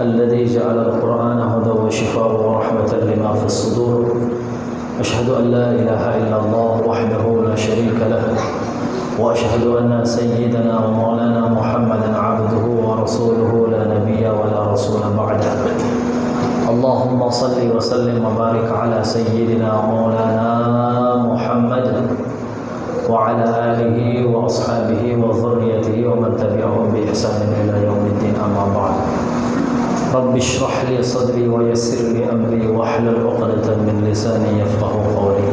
الذي جعل القرآن هدى وشفاء ورحمة لما في الصدور أشهد أن لا إله إلا الله وحده لا شريك له وأشهد أن سيدنا ومولانا محمدا عبده ورسوله لا نبي ولا رسول بعده اللهم صل وسلم وبارك على سيدنا ومولانا محمد وعلى آله وأصحابه وذريته ومن تبعهم بإحسان إلى يوم الدين أما بعد رب اشرح لي صدري ويسر لي أمري واحلل عقدة من لساني يفقهوا قولي.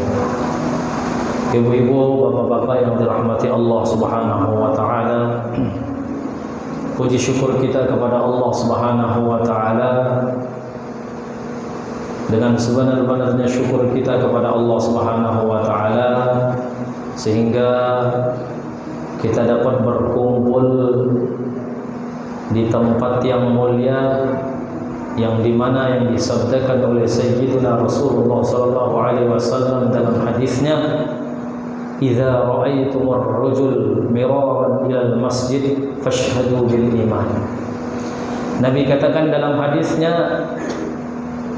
Ibu-ibu, bapak-bapak yang dirahmati Allah Subhanahu wa taala, puji syukur kita kepada Allah Subhanahu wa taala. Dengan sebenar-benarnya syukur kita kepada Allah Subhanahu wa taala sehingga kita dapat berkumpul di tempat yang mulia yang dimana yang disabdakan oleh Sayyidina Rasulullah sallallahu alaihi wasallam dalam hadisnya, "Idza ra'aitumur rajul miraran ilal masjid fashhadu bil iman." Nabi katakan dalam hadisnya,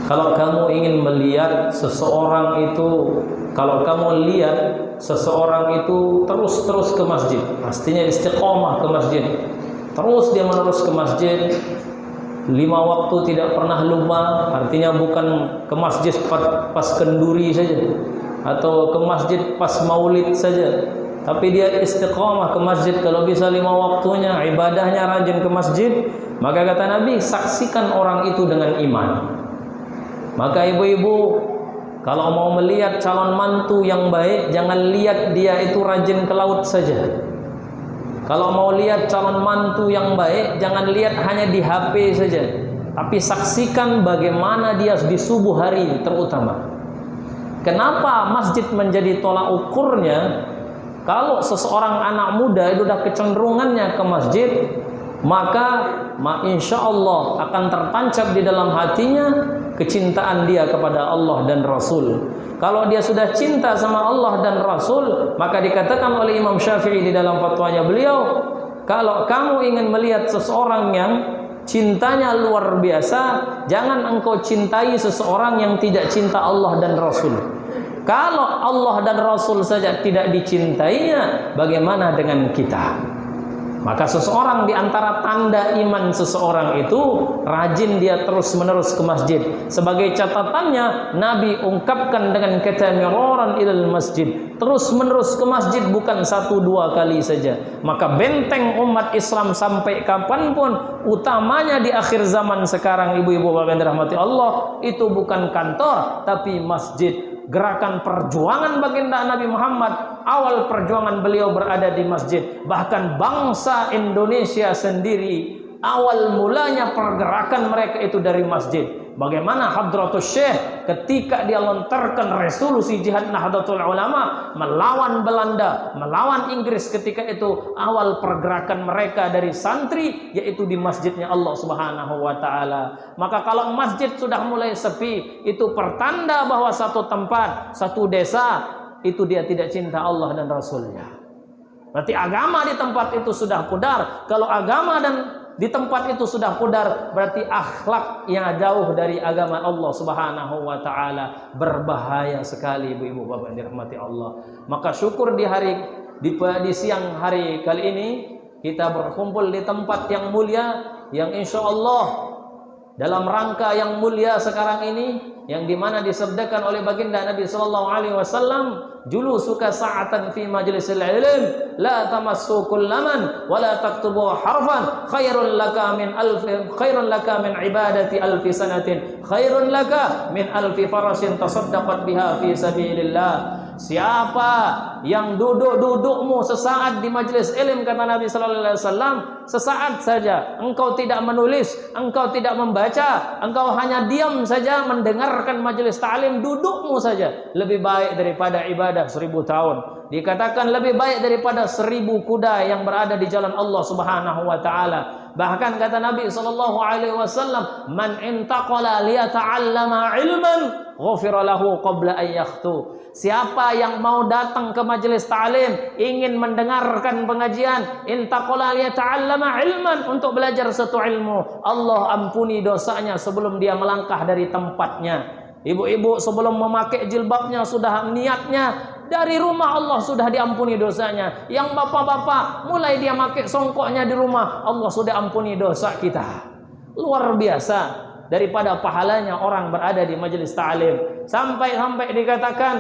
kalau kamu ingin melihat seseorang itu, kalau kamu lihat seseorang itu terus ke masjid, pastinya istiqomah ke masjid, terus dia menerus ke masjid, 5 waktu tidak pernah lupa, artinya bukan ke masjid pas kenduri saja atau ke masjid pas maulid saja, tapi dia istiqomah ke masjid, kalau bisa 5 waktunya, ibadahnya rajin ke masjid, maka kata Nabi, saksikan orang itu dengan iman. Maka ibu-ibu, kalau mau melihat calon mantu yang baik, jangan lihat dia itu rajin ke laut saja. Kalau mau lihat calon mantu yang baik, jangan lihat hanya di HP saja, tapi saksikan bagaimana dia di subuh hari terutama. Kenapa masjid menjadi tolak ukurnya? Kalau seseorang anak muda itu sudah kecenderungannya ke masjid, maka insya Allah akan tertancap di dalam hatinya kecintaan dia kepada Allah dan Rasul. Kalau dia sudah cinta sama Allah dan Rasul, maka dikatakan oleh Imam Syafi'i di dalam fatwanya beliau, kalau kamu ingin melihat seseorang yang cintanya luar biasa, jangan engkau cintai seseorang yang tidak cinta Allah dan Rasul. Kalau Allah dan Rasul saja tidak dicintainya, bagaimana dengan kita? Maka seseorang di antara tanda iman seseorang itu rajin dia terus-menerus ke masjid. Sebagai catatannya, Nabi ungkapkan dengan kata miraran ilal masjid, terus-menerus ke masjid, bukan 1-2 kali saja. Maka benteng umat Islam sampai kapanpun, utamanya di akhir zaman sekarang, ibu-ibu bapak yang dirahmati Allah, itu bukan kantor tapi masjid. Gerakan perjuangan baginda Nabi Muhammad, awal perjuangan beliau berada di masjid. Bahkan bangsa Indonesia sendiri, awal mulanya pergerakan mereka itu dari masjid. Bagaimana Hadratus Syekh ketika dia lontarkan resolusi jihad Nahdlatul Ulama melawan Belanda, melawan Inggris, ketika itu awal pergerakan mereka dari santri, yaitu di masjidnya Allah Subhanahu wa taala. Maka kalau masjid sudah mulai sepi, itu pertanda bahwa satu tempat, satu desa itu dia tidak cinta Allah dan Rasulnya. Berarti agama di tempat itu sudah pudar. Kalau agama dan di tempat itu sudah pudar, berarti akhlak yang jauh dari agama Allah Subhanahu wa taala. Berbahaya sekali ibu-ibu bapak yang dirahmati Allah. Maka syukur di siang hari kali ini kita berkumpul di tempat yang mulia, yang insya Allah dalam rangka yang mulia sekarang ini, yang dimana disabdakan oleh baginda Nabi sallallahu alaihi wasallam, julusuka sa'atan fi majlisil ilm la tamassu kullaman wa la taktubu harfan khairun laka min ibadati alfi sanatin khairun laka min alfi farasin tasaddaqat biha fi sabilillah. Siapa yang dudukmu sesaat di majlis ilmu, kata Nabi sallallahu alaihi wasallam, sesaat saja, engkau tidak menulis, engkau tidak membaca, engkau hanya diam saja mendengarkan majlis ta'lim, dudukmu saja lebih baik daripada ibadah 1000 tahun. Dikatakan lebih baik daripada 1000 kuda yang berada di jalan Allah Subhanahu wa taala. Bahkan kata Nabi sallallahu alaihi wasallam, man intaqala liyata'allama ilman ghufira lahu qabla an yakhtu. Siapa yang mau datang ke majelis ta'lim, ingin mendengarkan pengajian, intaqala liyata'allama ilman, untuk belajar satu ilmu, Allah ampuni dosanya sebelum dia melangkah dari tempatnya. Ibu-ibu sebelum memakai jilbabnya sudah niatnya dari rumah, Allah sudah diampuni dosanya. Yang bapak-bapak mulai dia pakai songkoknya di rumah, Allah sudah ampuni dosa kita. Luar biasa daripada pahalanya orang berada di majelis ta'lim. Sampai dikatakan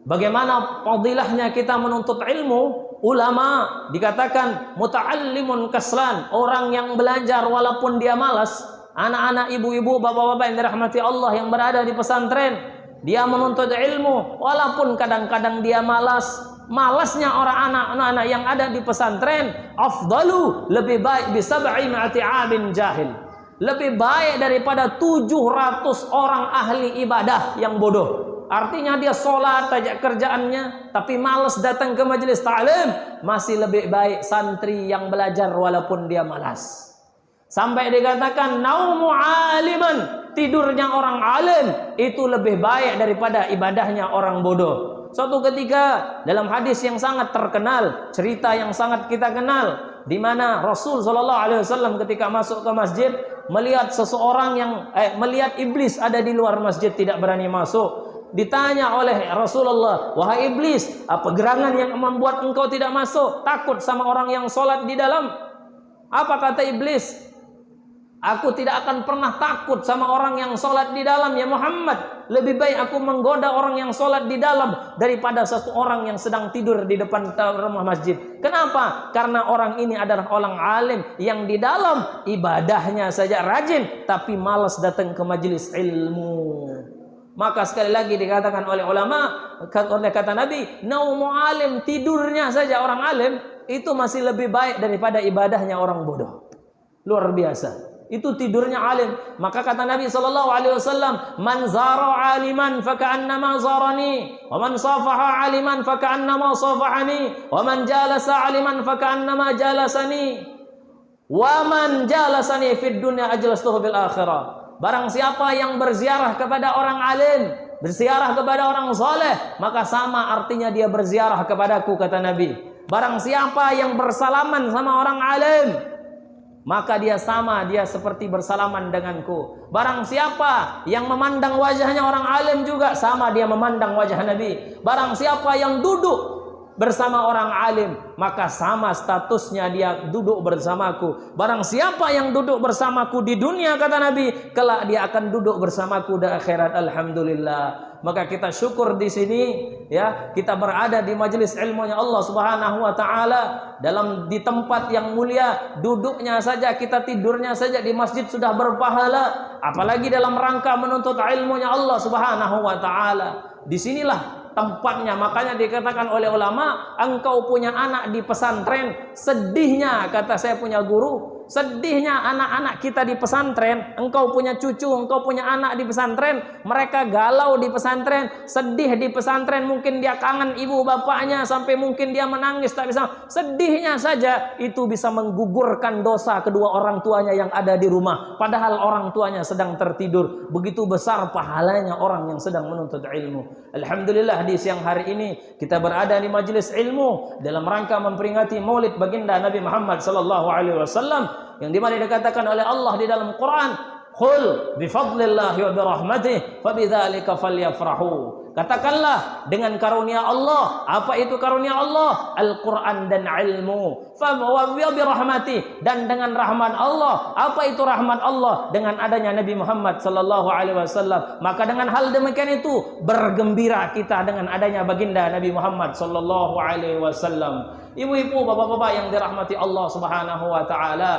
bagaimana fadilahnya kita menuntut ilmu. Ulama dikatakan muta'allimun kaslan, orang yang belajar walaupun dia malas. Anak-anak, ibu-ibu, bapak-bapak yang dirahmati Allah yang berada di pesantren, dia menuntut ilmu walaupun kadang-kadang dia malas. Malasnya orang anak-anak yang ada di pesantren afdalu, lebih baik bisab'i ma'ati 'abin jahil, lebih baik daripada 700 orang ahli ibadah yang bodoh. Artinya dia sholat aja kerjaannya, tapi malas datang ke majelis ta'lim, masih lebih baik santri yang belajar walaupun dia malas. Sampai dikatakan naumu aliman, tidurnya orang alim itu lebih baik daripada ibadahnya orang bodoh. Suatu ketika dalam hadis yang sangat terkenal, cerita yang sangat kita kenal, di mana Rasul sallallahu alaihi wasallam ketika masuk ke masjid melihat seseorang yang melihat iblis ada di luar masjid tidak berani masuk. Ditanya oleh Rasulullah, "Wahai iblis, apa gerangan yang membuat engkau tidak masuk? Takut sama orang yang sholat di dalam?" Apa kata iblis? "Aku tidak akan pernah takut sama orang yang sholat di dalam, ya Muhammad. Lebih baik aku menggoda orang yang sholat di dalam daripada satu orang yang sedang tidur di depan rumah masjid." Kenapa? Karena orang ini adalah orang alim yang di dalam ibadahnya saja rajin, tapi malas datang ke majelis ilmu. Maka sekali lagi dikatakan oleh ulama, oleh kata Nabi, naumu alim, tidurnya saja orang alim itu masih lebih baik daripada ibadahnya orang bodoh. Luar biasa. Itu tidurnya alim. Maka kata Nabi sallallahu alaihi wasallam, "Man zara 'aliman faka'annama zarani, wa man safaha 'aliman faka'annama safahani, wa man jalasa 'aliman faka'annama jalasani, wa man jalasani fid dunya ajlastuhu fil akhirah." Barang siapa yang berziarah kepada orang alim, berziarah kepada orang saleh, maka sama artinya dia berziarah kepadaku, kata Nabi. Barang siapa yang bersalaman sama orang alim, maka dia sama, dia seperti bersalaman denganku. Barang siapa yang memandang wajahnya orang alim juga, sama dia memandang wajah Nabi. Barang siapa yang duduk bersama orang alim, maka sama statusnya dia duduk bersamaku. Barang siapa yang duduk bersamaku di dunia, kata Nabi, kelak dia akan duduk bersamaku di akhirat. Alhamdulillah. Maka kita syukur di sini, ya, kita berada di majelis ilmunya Allah Subhanahu wa taala, di tempat yang mulia. Duduknya saja, kita tidurnya saja di masjid sudah berpahala, apalagi dalam rangka menuntut ilmunya Allah Subhanahu wa taala. Disinilah tempatnya. Makanya dikatakan oleh ulama, engkau punya anak di pesantren, sedihnya, kata saya punya guru, sedihnya anak-anak kita di pesantren. Engkau punya cucu, engkau punya anak di pesantren, mereka galau di pesantren, sedih di pesantren, mungkin dia kangen ibu bapaknya sampai mungkin dia menangis tak bisa. Sedihnya saja itu bisa menggugurkan dosa kedua orang tuanya yang ada di rumah, padahal orang tuanya sedang tertidur. Begitu besar pahalanya orang yang sedang menuntut ilmu. Alhamdulillah, di siang hari ini kita berada di majelis ilmu dalam rangka memperingati Maulid baginda Nabi Muhammad sallallahu alaihi wasallam, yang dimana dikatakan oleh Allah di dalam Quran, "Qul bi fadlillahi wa bi rahmatihi fabidzalika falyafrahu." Katakanlah dengan karunia Allah. Apa itu karunia Allah? Al-Quran dan ilmu. Wa bi rahmatihi, dan dengan rahmat Allah. Apa itu rahmat Allah? Dengan adanya Nabi Muhammad sallallahu alaihi wasallam. Maka dengan hal demikian itu bergembira kita dengan adanya baginda Nabi Muhammad sallallahu alaihi wasallam. Ibu-ibu, bapak-bapak yang dirahmati Allah Subhanahu wa taala,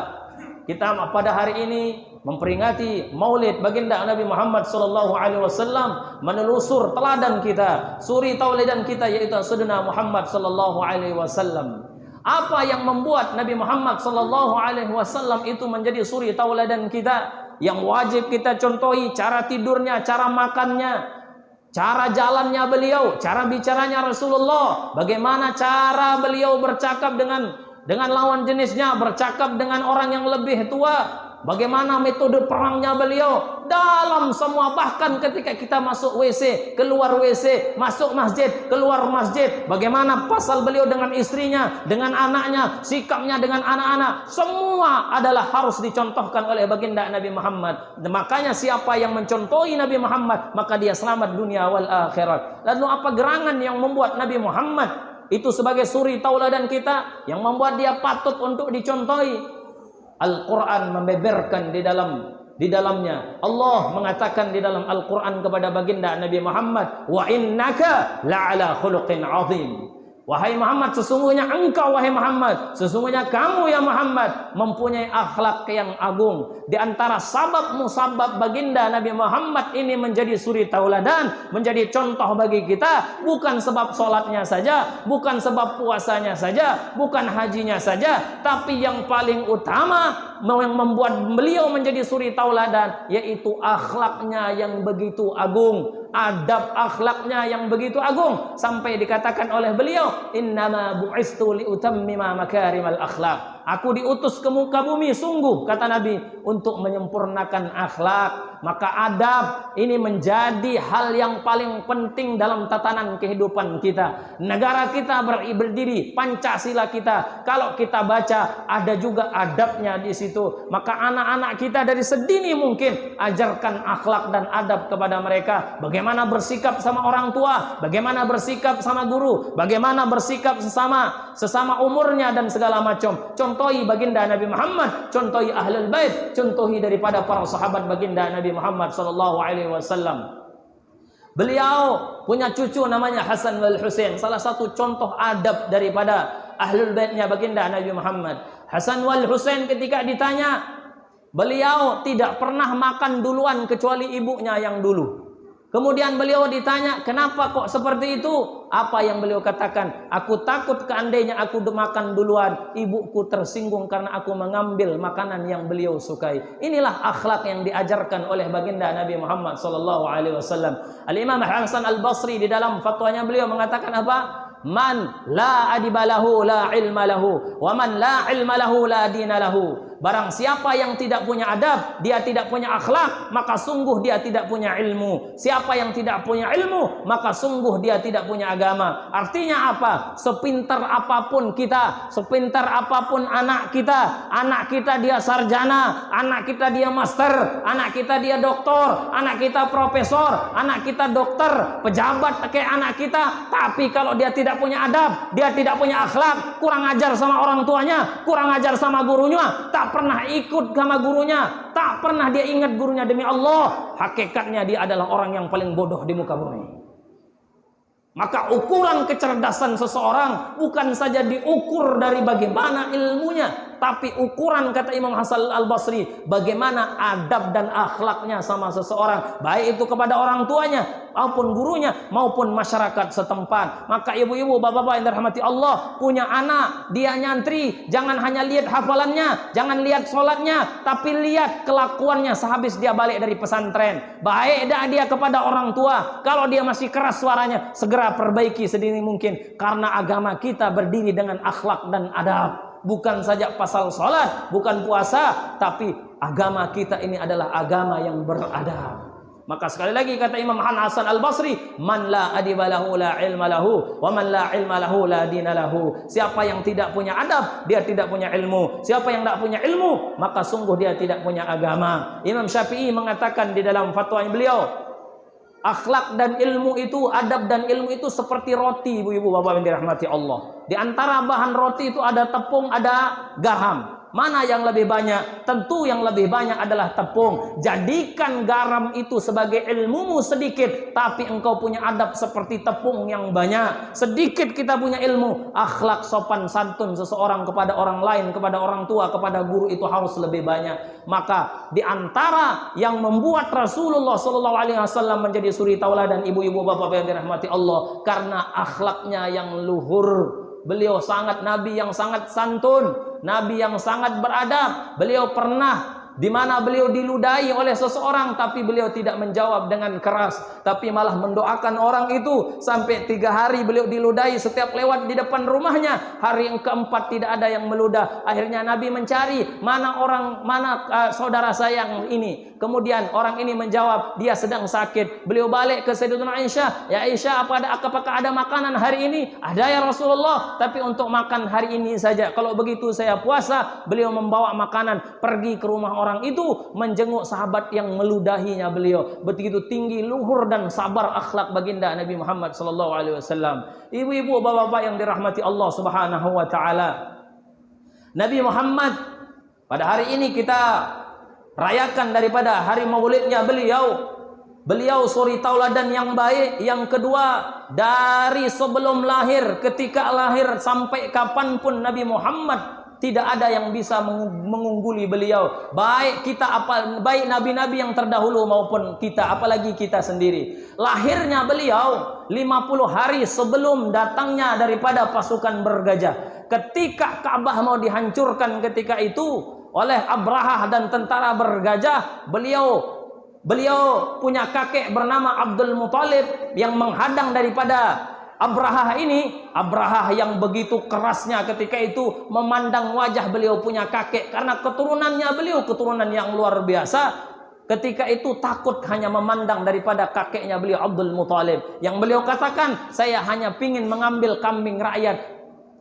kita pada hari ini memperingati Maulid baginda Nabi Muhammad sallallahu alaihi wasallam, menelusur teladan kita, suri taulidan kita, yaitu Sayyidina Muhammad sallallahu alaihi wasallam. Apa yang membuat Nabi Muhammad sallallahu alaihi wasallam itu menjadi suri tauladan kita yang wajib kita contohi? Cara tidurnya, cara makannya, cara jalannya beliau, cara bicaranya Rasulullah, bagaimana cara beliau bercakap dengan lawan jenisnya, bercakap dengan orang yang lebih tua, bagaimana metode perangnya beliau dalam semua, bahkan ketika kita masuk WC, keluar WC, masuk masjid, keluar masjid, bagaimana pasal beliau dengan istrinya, dengan anaknya, sikapnya dengan anak-anak, semua adalah harus dicontohkan oleh baginda Nabi Muhammad. Makanya siapa yang mencontohi Nabi Muhammad, maka dia selamat dunia wal akhirat. Lalu apa gerangan yang membuat Nabi Muhammad itu sebagai suri tauladan kita, yang membuat dia patut untuk dicontohi? Al-Quran membeberkan di dalamnya. Allah mengatakan di dalam Al-Quran kepada baginda Nabi Muhammad, wa innaka la'ala khuluqin azim. Wahai Muhammad, sesungguhnya engkau, wahai Muhammad, sesungguhnya kamu ya Muhammad, mempunyai akhlak yang agung. Di antara sabab musabab baginda Nabi Muhammad ini menjadi suri tauladan, menjadi contoh bagi kita, bukan sebab sholatnya saja, bukan sebab puasanya saja, bukan hajinya saja, tapi yang paling utama yang membuat beliau menjadi suri tauladan, yaitu akhlaknya yang begitu agung, adab akhlaknya yang begitu agung, sampai dikatakan oleh beliau, innama bu'istu liutammima makarimal akhlak. Aku diutus ke muka bumi sungguh, kata Nabi, untuk menyempurnakan akhlak. Maka adab ini menjadi hal yang paling penting dalam tatanan kehidupan kita. Negara kita berdiri, Pancasila kita, kalau kita baca ada juga adabnya di situ. Maka anak-anak kita dari sedini mungkin ajarkan akhlak dan adab kepada mereka. Bagaimana bersikap sama orang tua, bagaimana bersikap sama guru, bagaimana bersikap sesama umurnya dan segala macam. Contohi baginda Nabi Muhammad, contohi ahlul bait, contohi daripada para sahabat baginda Nabi Muhammad sallallahu alaihi wasallam. Beliau punya cucu namanya Hasan wal Husain, salah satu contoh adab daripada ahlul baitnya baginda Nabi Muhammad. Hasan wal Husain ketika ditanya, beliau tidak pernah makan duluan kecuali ibunya yang dulu. Kemudian beliau ditanya, kenapa kok seperti itu? Apa yang beliau katakan? Aku takut seandainya aku makan duluan, ibuku tersinggung karena aku mengambil makanan yang beliau sukai. Inilah akhlak yang diajarkan oleh baginda Nabi Muhammad SAW. Al-Imam Hasan Al-Basri di dalam fatwanya beliau mengatakan apa? Man la adibalahu la ilma lahu, wa man la ilma lahu la dina lahu. Barang siapa yang tidak punya adab, dia tidak punya akhlak, maka sungguh dia tidak punya ilmu. Siapa yang tidak punya ilmu, maka sungguh dia tidak punya agama. Artinya apa? Sepintar apapun kita, sepintar apapun anak kita dia sarjana, anak kita dia master, anak kita dia doktor, anak kita profesor, anak kita dokter, pejabat kayak anak kita, tapi kalau dia tidak punya adab, dia tidak punya akhlak, kurang ajar sama orang tuanya, kurang ajar sama gurunya, tak pernah ikut sama gurunya, tak pernah dia ingat gurunya, demi Allah, hakikatnya dia adalah orang yang paling bodoh di muka bumi. Maka ukuran kecerdasan seseorang bukan saja diukur dari bagaimana ilmunya, tapi ukuran, kata Imam Hasan Al-Basri, bagaimana adab dan akhlaknya sama seseorang, baik itu kepada orang tuanya maupun gurunya maupun masyarakat setempat. Maka ibu-ibu, bapak-bapak yang dirahmati Allah, punya anak, dia nyantri, jangan hanya lihat hafalannya, jangan lihat sholatnya, tapi lihat kelakuannya sehabis dia balik dari pesantren. Baik dia kepada orang tua, kalau dia masih keras suaranya, segera perbaiki sedini mungkin, karena agama kita berdiri dengan akhlak dan adab. Bukan saja pasal sholat, bukan puasa, tapi agama kita ini adalah agama yang beradab. Maka sekali lagi kata Imam Hasan Al-Basri, man la adibalahu la ilma lahu, wa man la ilma lahu la dina lahu. Siapa yang tidak punya adab, dia tidak punya ilmu. Siapa yang tidak punya ilmu, maka sungguh dia tidak punya agama. Imam Syafi'i mengatakan di dalam fatwanya beliau, akhlak dan ilmu itu, adab dan ilmu itu seperti roti, ibu-ibu bapak yang dirahmati Allah. Di antara bahan roti itu ada tepung, ada garam. Mana yang lebih banyak? Tentu yang lebih banyak adalah tepung. Jadikan garam itu sebagai ilmumu sedikit, tapi engkau punya adab seperti tepung yang banyak. Sedikit kita punya ilmu, akhlak sopan santun seseorang kepada orang lain, kepada orang tua, kepada guru itu harus lebih banyak. Maka di antara yang membuat Rasulullah SAW menjadi suri tauladan, ibu-ibu bapak yang dirahmati Allah, karena akhlaknya yang luhur. Beliau sangat nabi yang sangat santun, nabi yang sangat beradab. Beliau pernah di mana beliau diludahi oleh seseorang, tapi beliau tidak menjawab dengan keras, tapi malah mendoakan orang itu. Sampai 3 hari beliau diludahi, setiap lewat di depan rumahnya. Hari yang keempat tidak ada yang meludah. Akhirnya Nabi mencari mana saudara saya yang ini. Kemudian orang ini menjawab dia sedang sakit. Beliau balik ke Sayyidatuna Aisyah, ya Aisyah, apakah ada makanan hari ini? Ada ya Rasulullah, tapi untuk makan hari ini saja. Kalau begitu saya puasa. Beliau membawa makanan, pergi ke rumah orang itu, menjenguk sahabat yang meludahinya beliau. Begitu tinggi luhur dan sabar akhlak baginda Nabi Muhammad sallallahu alaihi wasallam. Ibu-ibu, bapak-bapak yang dirahmati Allah Subhanahu wa taala. Nabi Muhammad pada hari ini kita rayakan daripada hari maulidnya beliau. Beliau suri tauladan yang baik. Yang kedua, dari sebelum lahir, ketika lahir sampai kapanpun Nabi Muhammad tidak ada yang bisa mengungguli beliau. Baik nabi-nabi yang terdahulu maupun kita, apalagi kita sendiri. Lahirnya beliau 50 hari sebelum datangnya daripada pasukan bergajah. Ketika Ka'bah mau dihancurkan ketika itu oleh Abrahah dan tentara bergajah, beliau punya kakek bernama Abdul Muthalib yang menghadang daripada Abrahah ini. Abrahah yang begitu kerasnya ketika itu memandang wajah beliau punya kakek, karena keturunannya beliau keturunan yang luar biasa. Ketika itu takut hanya memandang daripada kakeknya beliau Abdul Muthalib, yang beliau katakan, saya hanya ingin mengambil kambing rakyat.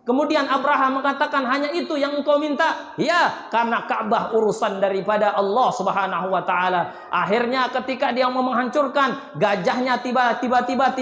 Kemudian Abraham mengatakan, hanya itu yang engkau minta? Ya, karena Ka'bah urusan daripada Allah Subhanahu wa taala. Akhirnya ketika dia mau menghancurkan, gajahnya tiba-tiba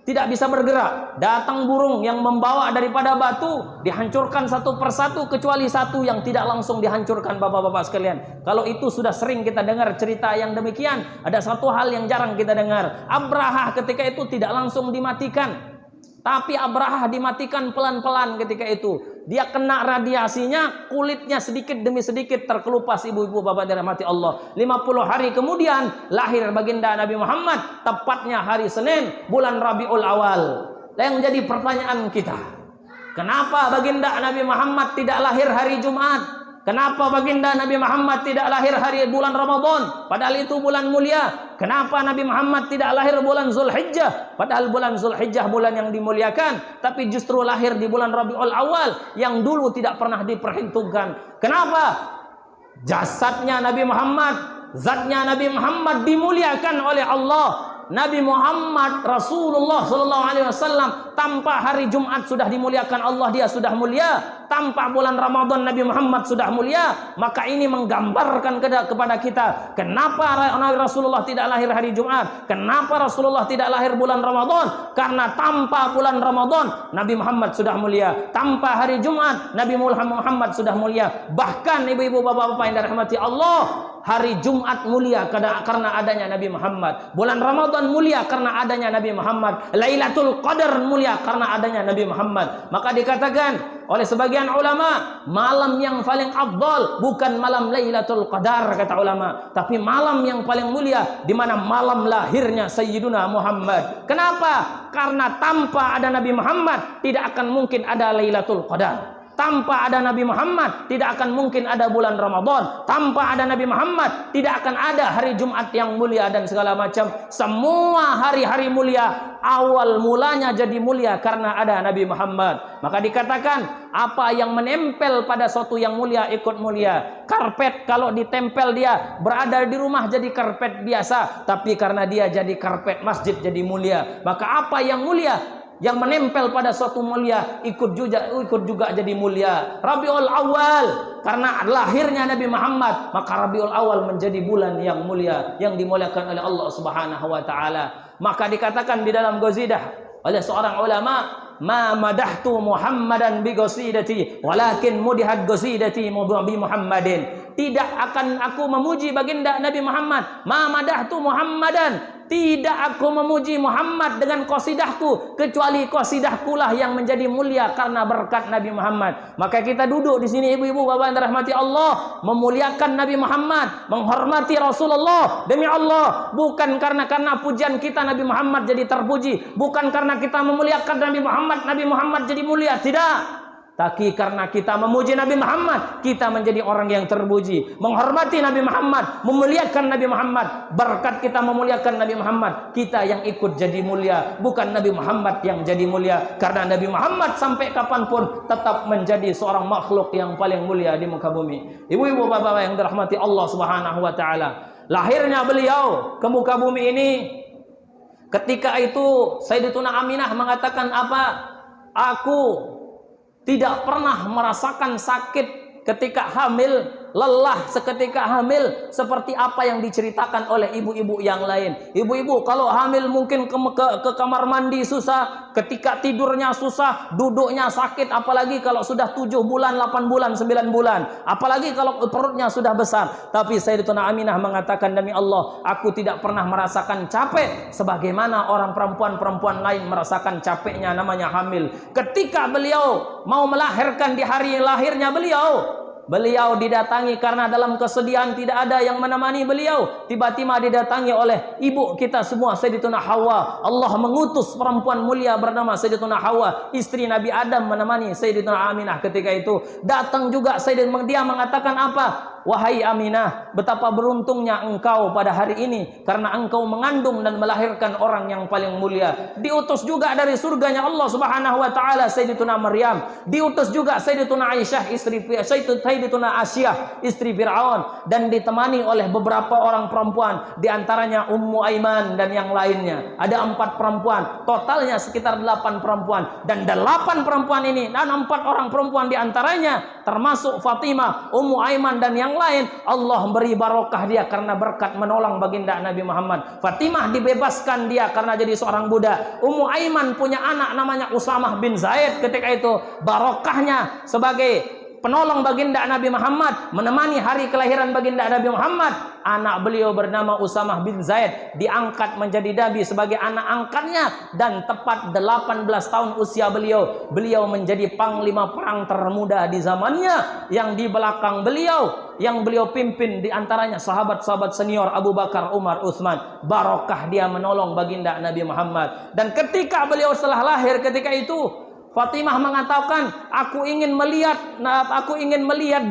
tidak bisa bergerak. Datang burung yang membawa daripada batu, dihancurkan satu persatu kecuali satu yang tidak langsung dihancurkan. Bapak-bapak sekalian, kalau itu sudah sering kita dengar cerita yang demikian. Ada satu hal yang jarang kita dengar. Abrahah ketika itu tidak langsung dimatikan, tapi Abrahah dimatikan pelan-pelan ketika itu. Dia kena radiasinya, kulitnya sedikit demi sedikit terkelupas. Ibu-ibu, bapak dirahmati Allah. 50 hari kemudian lahir baginda Nabi Muhammad, tepatnya hari Senin bulan Rabiul Awal. Yang jadi pertanyaan kita, kenapa baginda Nabi Muhammad tidak lahir hari Jumat? Kenapa baginda Nabi Muhammad tidak lahir hari bulan Ramadan? Padahal itu bulan mulia. Kenapa Nabi Muhammad tidak lahir bulan Zulhijjah? Padahal bulan Zulhijjah bulan yang dimuliakan. Tapi justru lahir di bulan Rabiul Awal yang dulu tidak pernah diperhitungkan. Kenapa? Jasadnya Nabi Muhammad, zatnya Nabi Muhammad dimuliakan oleh Allah. Nabi Muhammad Rasulullah sallallahu alaihi wasallam tanpa hari Jumat sudah dimuliakan Allah, dia sudah mulia. Tanpa bulan Ramadan Nabi Muhammad sudah mulia. Maka ini menggambarkan kepada kita, kenapa Rasulullah tidak lahir hari Jumat? Kenapa Rasulullah tidak lahir bulan Ramadan? Karena tanpa bulan Ramadan Nabi Muhammad sudah mulia. Tanpa hari Jumat Nabi Muhammad sudah mulia. Bahkan ibu-ibu, bapak-bapak yang dirahmati Allah, hari Jumat mulia karena adanya Nabi Muhammad. Bulan Ramadan mulia karena adanya Nabi Muhammad. Lailatul Qadar mulia karena adanya Nabi Muhammad. Maka dikatakan oleh sebagian ulama, malam yang paling afdal bukan malam Lailatul Qadar kata ulama, tapi malam yang paling mulia di mana malam lahirnya Sayyiduna Muhammad. Kenapa? Karena tanpa ada Nabi Muhammad tidak akan mungkin ada Lailatul Qadar. Tanpa ada Nabi Muhammad tidak akan mungkin ada bulan Ramadan. Tanpa ada Nabi Muhammad tidak akan ada hari Jumat yang mulia dan segala macam. Semua hari-hari mulia awal mulanya jadi mulia karena ada Nabi Muhammad. Maka dikatakan, apa yang menempel pada suatu yang mulia ikut mulia. Karpet kalau ditempel dia berada di rumah jadi karpet biasa, tapi karena dia jadi karpet masjid jadi mulia. Maka apa yang mulia, yang menempel pada suatu mulia ikut juga jadi mulia. Rabiul Awal, karena lahirnya Nabi Muhammad, maka Rabiul Awal menjadi bulan yang mulia, yang dimuliakan oleh Allah Subhanahu wa taala. Maka dikatakan di dalam qasidah oleh seorang ulama, ma madahtu Muhammadan bi qasidati walakin mudihat qasidati bi Muhammadin. Tidak akan aku memuji baginda Nabi Muhammad, ma madahtu Muhammadan, tidak aku memuji Muhammad dengan qasidahku, kecuali qasidahku lah yang menjadi mulia karena berkat Nabi Muhammad. Maka kita duduk di sini ibu-ibu, bapak yang dirahmati Allah, memuliakan Nabi Muhammad, menghormati Rasulullah demi Allah, bukan karena pujian kita Nabi Muhammad jadi terpuji, bukan karena kita memuliakan Nabi Muhammad jadi mulia, tidak. Tapi karena kita memuji Nabi Muhammad, kita menjadi orang yang terpuji. Menghormati Nabi Muhammad, memuliakan Nabi Muhammad. Berkat kita memuliakan Nabi Muhammad, kita yang ikut jadi mulia. Bukan Nabi Muhammad yang jadi mulia. Karena Nabi Muhammad sampai kapanpun tetap menjadi seorang makhluk yang paling mulia di muka bumi. Ibu-ibu, bapak-bapak yang dirahmati Allah Subhanahu wa Ta'ala. Lahirnya beliau ke muka bumi ini, ketika itu Sayyidatuna Aminah mengatakan apa? Aku tidak pernah merasakan sakit ketika hamil, lelah seketika hamil seperti apa yang diceritakan oleh ibu-ibu yang lain. Ibu-ibu kalau hamil mungkin ke kamar mandi susah, ketika tidurnya susah, duduknya sakit, apalagi kalau sudah 7 bulan, 8 bulan, 9 bulan, apalagi kalau perutnya sudah besar. Tapi Sayyidatuna Aminah mengatakan, demi Allah, aku tidak pernah merasakan capek sebagaimana orang perempuan-perempuan lain merasakan capeknya namanya hamil. Ketika beliau mau melahirkan, di hari lahirnya beliau didatangi karena dalam kesedihan tidak ada yang menemani beliau. Tiba-tiba didatangi oleh ibu kita semua, Sayyidatuna Hawa. Allah mengutus perempuan mulia bernama Sayyidatuna Hawa, istri Nabi Adam, menemani Sayyidatuna Aminah ketika itu. Datang juga Sayyidatuna, dia mengatakan apa? Wahai Aminah, betapa beruntungnya engkau pada hari ini karena engkau mengandung dan melahirkan orang yang paling mulia. Diutus juga dari surganya Allah Subhanahu wa Ta'ala Sayyidatuna Maryam. Diutus juga Sayyidatuna Aisyah, istri Sayyidatuna Asyiyah, istri Fir'aun, dan ditemani oleh beberapa orang perempuan, diantaranya Ummu Aiman dan yang lainnya. Ada 4 perempuan, totalnya sekitar 8 perempuan. Dan 8 perempuan ini dan 4 orang perempuan diantaranya termasuk Fatimah, Ummu Aiman dan yang lain, Allah beri barokah dia karena berkat menolong baginda Nabi Muhammad. Fatimah dibebaskan dia karena jadi seorang budak. Ummu Aiman punya anak namanya Usamah bin Zaid ketika itu. Barokahnya sebagai penolong baginda Nabi Muhammad, menemani hari kelahiran baginda Nabi Muhammad, anak beliau bernama Usamah bin Zaid diangkat menjadi Nabi sebagai anak angkatnya. Dan tepat 18 tahun usia beliau menjadi panglima perang termuda di zamannya. Yang di belakang beliau, yang beliau pimpin diantaranya sahabat-sahabat senior Abu Bakar, Umar, Utsman. Barokah dia menolong baginda Nabi Muhammad. Dan ketika beliau setelah lahir ketika itu, Fatimah mengatakan, aku ingin melihat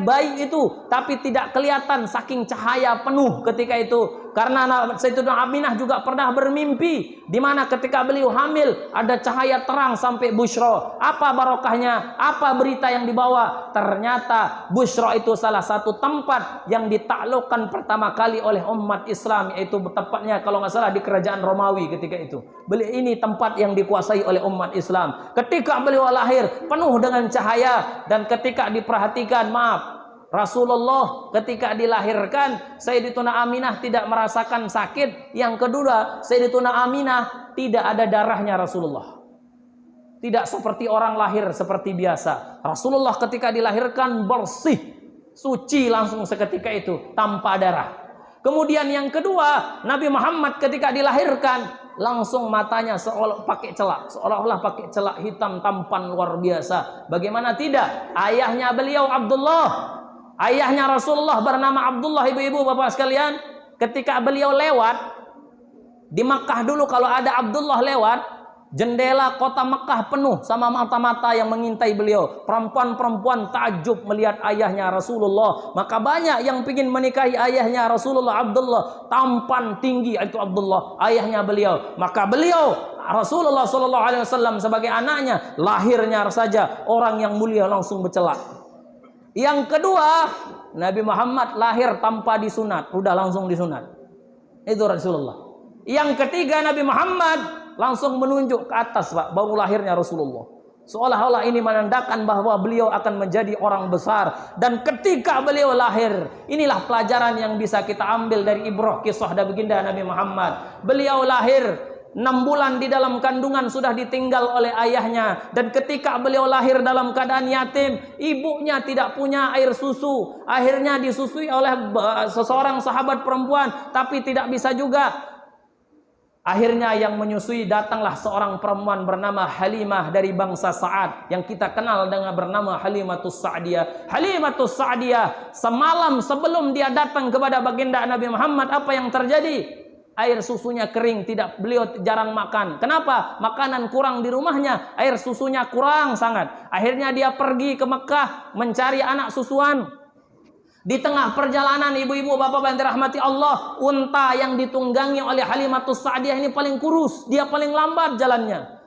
bayi itu, tapi tidak kelihatan saking cahaya penuh ketika itu. Karena Sayyidatuna Aminah juga pernah bermimpi, di mana ketika beliau hamil ada cahaya terang sampai Busyra. Apa barokahnya? Apa berita yang dibawa? Ternyata Busyra itu salah satu tempat yang ditaklukkan pertama kali oleh umat Islam, yaitu tepatnya kalau nggak salah di kerajaan Romawi ketika itu. Ini tempat yang dikuasai oleh umat Islam. Ketika beliau lahir penuh dengan cahaya, dan ketika diperhatikan, Rasulullah ketika dilahirkan, Sayyidatuna Aminah tidak merasakan sakit. Yang kedua, Sayyidatuna Aminah tidak ada darahnya Rasulullah. Tidak seperti orang lahir seperti biasa. Rasulullah ketika dilahirkan bersih, suci langsung seketika itu, tanpa darah. Kemudian yang kedua, Nabi Muhammad ketika dilahirkan langsung matanya seolah pakai celak, seolah-olah pakai celak hitam tampan luar biasa. Bagaimana tidak? Ayahnya beliau Abdullah, ayahnya Rasulullah bernama Abdullah, ibu-ibu bapak sekalian. Ketika beliau lewat di Makkah dulu, kalau ada Abdullah lewat, jendela kota Makkah penuh sama mata-mata yang mengintai beliau. Perempuan-perempuan takjub melihat ayahnya Rasulullah. Maka banyak yang ingin menikahi ayahnya Rasulullah, Abdullah. Tampan tinggi itu Abdullah, ayahnya beliau. Maka beliau Rasulullah SAW sebagai anaknya, lahirnya saja orang yang mulia langsung bercelak. Yang kedua, Nabi Muhammad lahir tanpa disunat, udah langsung disunat. Itu Rasulullah. Yang ketiga, Nabi Muhammad langsung menunjuk ke atas, Pak, baru lahirnya Rasulullah. Seolah-olah ini menandakan bahwa beliau akan menjadi orang besar. Dan ketika beliau lahir, inilah pelajaran yang bisa kita ambil dari ibrah kisah baginda Nabi Muhammad. Beliau lahir 6 bulan di dalam kandungan sudah ditinggal oleh ayahnya. Dan ketika beliau lahir dalam keadaan yatim, ibunya tidak punya air susu. Akhirnya disusui oleh seseorang sahabat perempuan, tapi tidak bisa juga. Akhirnya yang menyusui datanglah seorang perempuan bernama Halimah dari bangsa Sa'ad, yang kita kenal dengan bernama Halimatus Sa'diyah. Halimatus Sa'diyah, semalam sebelum dia datang kepada baginda Nabi Muhammad, apa yang terjadi? air susunya kering, beliau jarang makan. Kenapa? Makanan kurang di rumahnya, air susunya kurang sangat. Akhirnya dia pergi ke Mekah mencari anak susuan. Di tengah perjalanan, ibu-ibu, bapak-bapak yang dirahmati Allah, unta yang ditunggangi oleh Halimatus Sa'diyah ini paling kurus, dia paling lambat jalannya.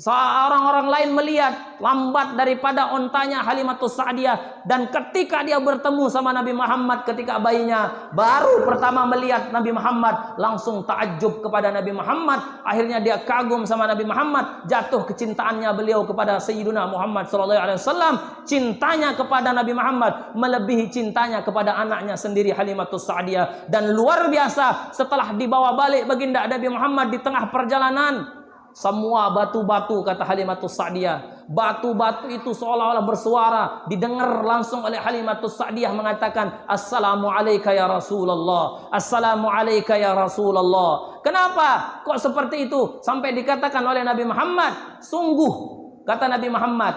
Orang-orang lain melihat lambat daripada ontanya Halimatus Sa'diyah, dan ketika dia bertemu sama Nabi Muhammad ketika bayinya baru pertama melihat Nabi Muhammad, langsung takjub kepada Nabi Muhammad. Akhirnya dia kagum sama Nabi Muhammad, jatuh kecintaannya beliau kepada Sayyidina Muhammad SAW. Cintanya kepada Nabi Muhammad melebihi cintanya kepada anaknya sendiri Halimatus Sa'diyah. Dan luar biasa, setelah dibawa balik baginda Nabi Muhammad di tengah perjalanan, semua batu-batu, kata Halimatus Sa'diyah, batu-batu itu seolah-olah bersuara, didengar langsung oleh Halimatus Sa'diyah mengatakan, Assalamu alayka ya Rasulullah, Assalamu alayka ya Rasulullah. Kenapa kok seperti itu? Sampai dikatakan oleh Nabi Muhammad, sungguh, kata Nabi Muhammad,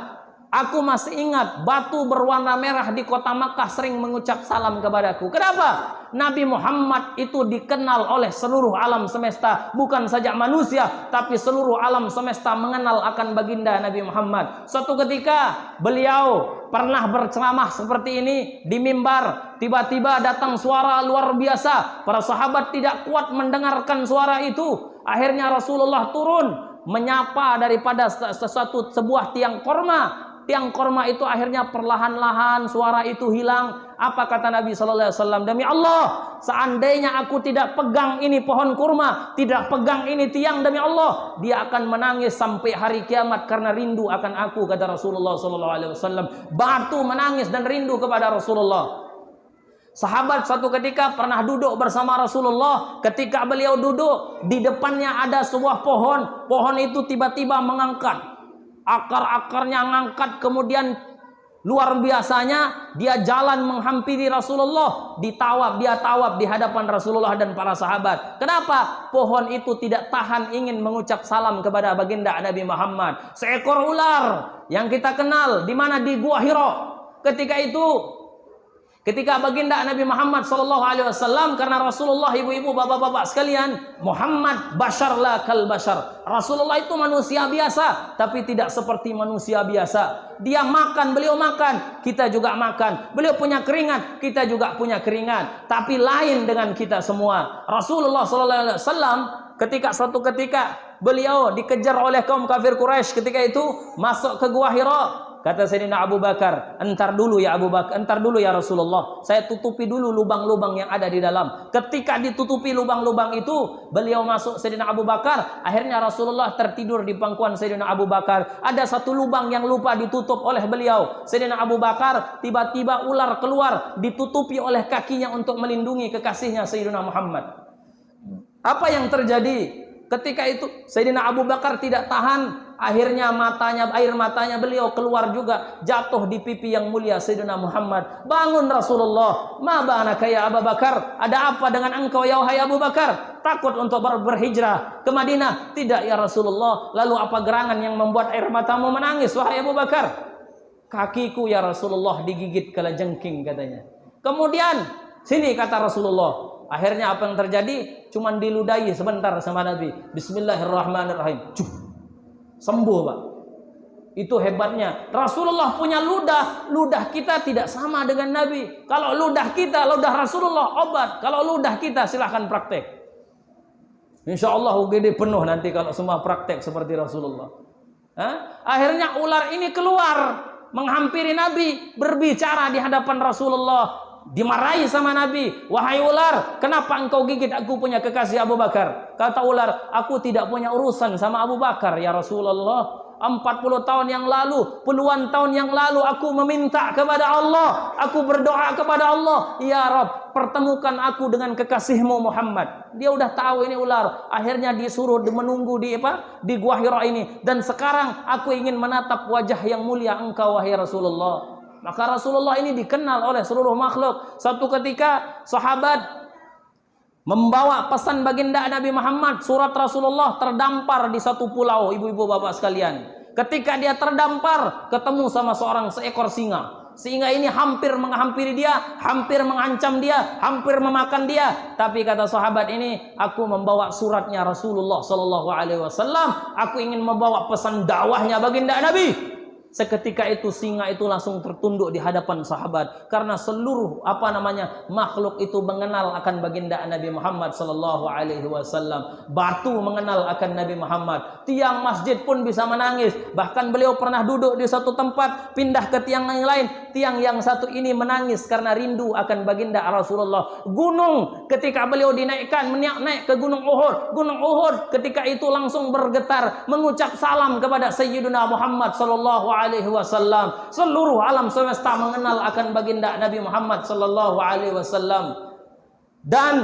aku masih ingat batu berwarna merah di kota Makkah sering mengucap salam kepadaku. Kenapa? Nabi Muhammad itu dikenal oleh seluruh alam semesta. Bukan saja manusia, tapi seluruh alam semesta mengenal akan baginda Nabi Muhammad. Suatu ketika beliau pernah berceramah seperti ini di mimbar. Tiba-tiba datang suara luar biasa. Para sahabat tidak kuat mendengarkan suara itu. Akhirnya Rasulullah turun menyapa daripada sebuah tiang korma. Tiang korma itu akhirnya perlahan-lahan suara itu hilang. Apa kata Nabi Sallallahu Alaihi Wasallam? Demi Allah, seandainya aku tidak pegang ini pohon kurma, tidak pegang ini tiang, demi Allah, dia akan menangis sampai hari kiamat karena rindu akan aku, kata Rasulullah Sallallahu Alaihi Wasallam. Batu menangis dan rindu kepada Rasulullah. Sahabat suatu ketika pernah duduk bersama Rasulullah. Ketika beliau duduk, di depannya ada sebuah pohon. Pohon itu tiba-tiba mengangkat. Akar-akarnya ngangkat, kemudian luar biasanya dia jalan menghampiri Rasulullah. Dia tawaf di hadapan Rasulullah dan para sahabat. Kenapa? Pohon itu tidak tahan ingin mengucap salam kepada baginda Nabi Muhammad. Seekor ular yang kita kenal di mana di Gua Hira. Ketika baginda Nabi Muhammad SAW, karena Rasulullah, ibu-ibu, bapak-bapak sekalian, Muhammad bashar la kal bashar. Rasulullah itu manusia biasa, tapi tidak seperti manusia biasa. Dia makan, beliau makan, kita juga makan. Beliau punya keringat, kita juga punya keringat. Tapi lain dengan kita semua. Rasulullah SAW suatu ketika beliau dikejar oleh kaum kafir Quraisy, ketika itu masuk ke Gua Hira. Kata Sayyidina Abu Bakar, entar dulu ya Abu Bakar, entar dulu ya Rasulullah, saya tutupi dulu lubang-lubang yang ada di dalam. Ketika ditutupi lubang-lubang itu, beliau masuk, Sayyidina Abu Bakar. Akhirnya Rasulullah tertidur di pangkuan Sayyidina Abu Bakar. Ada satu lubang yang lupa ditutup oleh beliau. Sayyidina Abu Bakar, tiba-tiba ular keluar, ditutupi oleh kakinya untuk melindungi kekasihnya Sayyidina Muhammad. Apa yang terjadi? Ketika itu Sayyidina Abu Bakar tidak tahan, akhirnya air matanya beliau keluar juga, jatuh di pipi yang mulia Sayyidina Muhammad. Bangun Rasulullah, ma ba'anaka ya Abu Bakar, ada apa dengan engkau ya wahai Abu Bakar? Takut untuk berhijrah ke Madinah? Tidak ya Rasulullah. Lalu apa gerangan yang membuat air matamu menangis wahai Abu Bakar? Kakiku ya Rasulullah digigit kalajengking, katanya. Kemudian sini, kata Rasulullah. Akhirnya apa yang terjadi? Cuman diludahi sebentar sama Nabi. Bismillahirrahmanirrahim. Sembuh, Pak. Itu hebatnya. Rasulullah punya ludah. Ludah kita tidak sama dengan Nabi. Kalau ludah kita, ludah Rasulullah obat. Kalau ludah kita, silahkan praktek. Insya Allah UGD penuh nanti kalau semua praktek seperti Rasulullah. Akhirnya ular ini keluar menghampiri Nabi, berbicara di hadapan Rasulullah. Dimarahi sama Nabi, wahai ular, kenapa engkau gigit aku punya kekasih Abu Bakar? Kata ular, aku tidak punya urusan sama Abu Bakar ya Rasulullah. 40 tahun yang lalu, puluhan tahun yang lalu aku meminta kepada Allah, aku berdoa kepada Allah, ya Rabb, pertemukan aku dengan kekasihmu Muhammad. Dia udah tahu ini ular. Akhirnya disuruh menunggu di Gua Hira ini. Dan sekarang aku ingin menatap wajah yang mulia engkau wahai Rasulullah. Maka Rasulullah ini dikenal oleh seluruh makhluk. Suatu ketika sahabat membawa pesan baginda Nabi Muhammad, surat Rasulullah terdampar di satu pulau, ibu-ibu bapak sekalian. Ketika dia terdampar, ketemu sama seekor singa. Sehingga ini hampir menghampiri dia, hampir mengancam dia, hampir memakan dia. Tapi kata sahabat ini, aku membawa suratnya Rasulullah sallallahu alaihi wasallam. Aku ingin membawa pesan dakwahnya baginda Nabi. Seketika itu singa itu langsung tertunduk di hadapan sahabat karena seluruh makhluk itu mengenal akan baginda Nabi Muhammad sallallahu alaihi wasallam. Batu mengenal akan Nabi Muhammad. Tiang masjid pun bisa menangis. Bahkan beliau pernah duduk di satu tempat, pindah ke tiang yang lain. Tiang yang satu ini menangis karena rindu akan baginda Rasulullah. Gunung ketika beliau dinaikkan, naik ke Gunung Uhud. Gunung Uhud ketika itu langsung bergetar mengucap salam kepada Sayyidina Muhammad sallallahu alaihi wasallam. Seluruh alam semesta mengenal akan baginda Nabi Muhammad sallallahu alaihi wasallam. Dan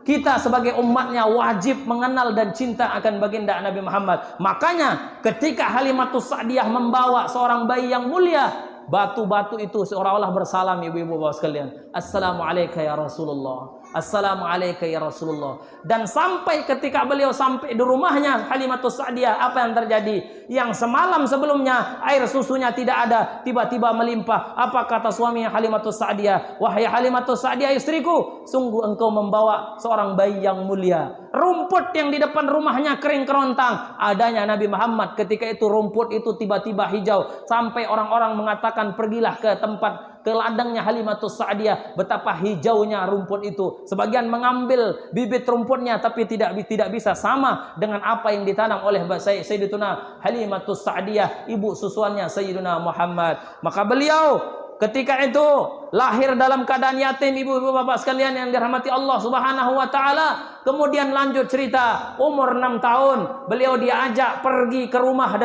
kita sebagai umatnya wajib mengenal dan cinta akan baginda Nabi Muhammad. Makanya ketika Halimatus Sa'diyah membawa seorang bayi yang mulia, batu-batu itu seolah-olah bersalam, ibu-ibu bapak sekalian. Assalamualaikum ya Rasulullah. Assalamualaikum ya Rasulullah. Dan sampai ketika beliau sampai di rumahnya Halimatus Sa'diyah, apa yang terjadi? Yang semalam sebelumnya air susunya tidak ada, tiba-tiba melimpah. Apa kata suaminya Halimatus Sa'diyah? Wahai Halimatus Sa'diyah istriku, sungguh engkau membawa seorang bayi yang mulia. Rumput yang di depan rumahnya kering kerontang, adanya Nabi Muhammad. Ketika itu rumput itu tiba-tiba hijau, sampai orang-orang mengatakan pergilah ke tempat, ke ladangnya Halimatus Sa'diyah, betapa hijaunya rumput itu. Sebagian mengambil bibit rumputnya, tapi tidak bisa sama dengan apa yang ditanam oleh Sayyidatuna Halimatus Sa'diyah, ibu susuannya Sayyidina Muhammad. Maka beliau ketika itu lahir dalam keadaan yatim, ibu-ibu bapak sekalian yang dirahmati Allah Subhanahu wa taala. Kemudian lanjut cerita, umur 6 tahun beliau diajak pergi ke rumah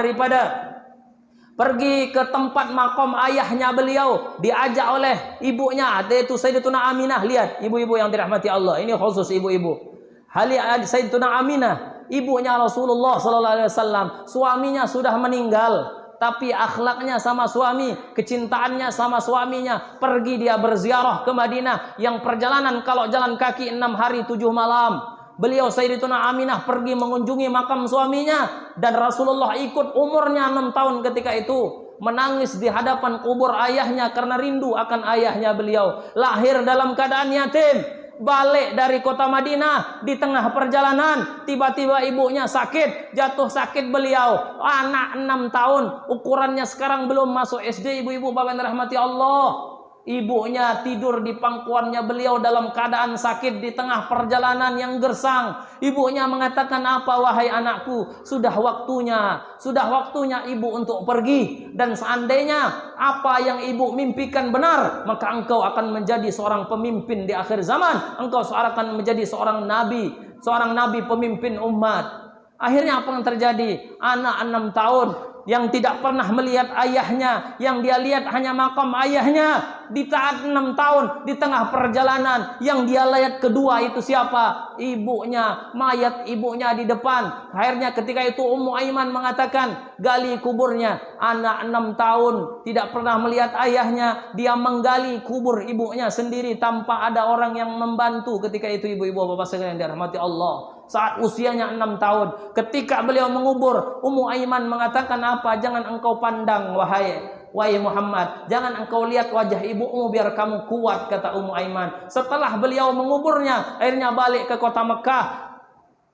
pergi ke tempat makom ayahnya beliau, diajak oleh ibunya, yaitu Sayyidatuna Aminah. Lihat ibu-ibu yang dirahmati Allah, ini khusus ibu-ibu. Sayyidatuna Aminah, ibunya Rasulullah sallallahu alaihi wasallam, suaminya sudah meninggal, tapi akhlaknya sama suami, kecintaannya sama suaminya. Pergi dia berziarah ke Madinah, yang perjalanan kalau jalan kaki 6 hari 7 malam. Beliau Sayyidatuna Aminah pergi mengunjungi makam suaminya, dan Rasulullah ikut. Umurnya 6 tahun ketika itu, menangis di hadapan kubur ayahnya karena rindu akan ayahnya beliau. Lahir dalam keadaan yatim, balik dari kota Madinah, di tengah perjalanan tiba-tiba ibunya sakit, jatuh sakit beliau. Anak 6 tahun, ukurannya sekarang belum masuk SD, ibu-ibu bapak yang rahmati Allah. Ibunya tidur di pangkuannya beliau dalam keadaan sakit di tengah perjalanan yang gersang. Ibunya mengatakan, apa wahai anakku, sudah waktunya ibu untuk pergi. Dan seandainya apa yang ibu mimpikan benar, maka engkau akan menjadi seorang pemimpin di akhir zaman. Engkau akan menjadi seorang nabi pemimpin umat. Akhirnya apa yang terjadi? Anak 6 tahun yang tidak pernah melihat ayahnya, yang dia lihat hanya makam ayahnya. Di saat 6 tahun di tengah perjalanan, yang dia lihat kedua itu siapa? Ibunya, mayat ibunya di depan. Akhirnya ketika itu Ummu Aiman mengatakan, gali kuburnya. Anak 6 tahun tidak pernah melihat ayahnya, dia menggali kubur ibunya sendiri tanpa ada orang yang membantu. Ketika itu ibu-ibu bapak sekalian dirahmati Allah, saat usianya 6 tahun, ketika beliau mengubur, Ummu Aiman mengatakan apa? Jangan engkau pandang wahai Muhammad, jangan engkau lihat wajah ibumu biar kamu kuat, kata Ummu Aiman. Setelah beliau menguburnya, akhirnya balik ke kota Mekah.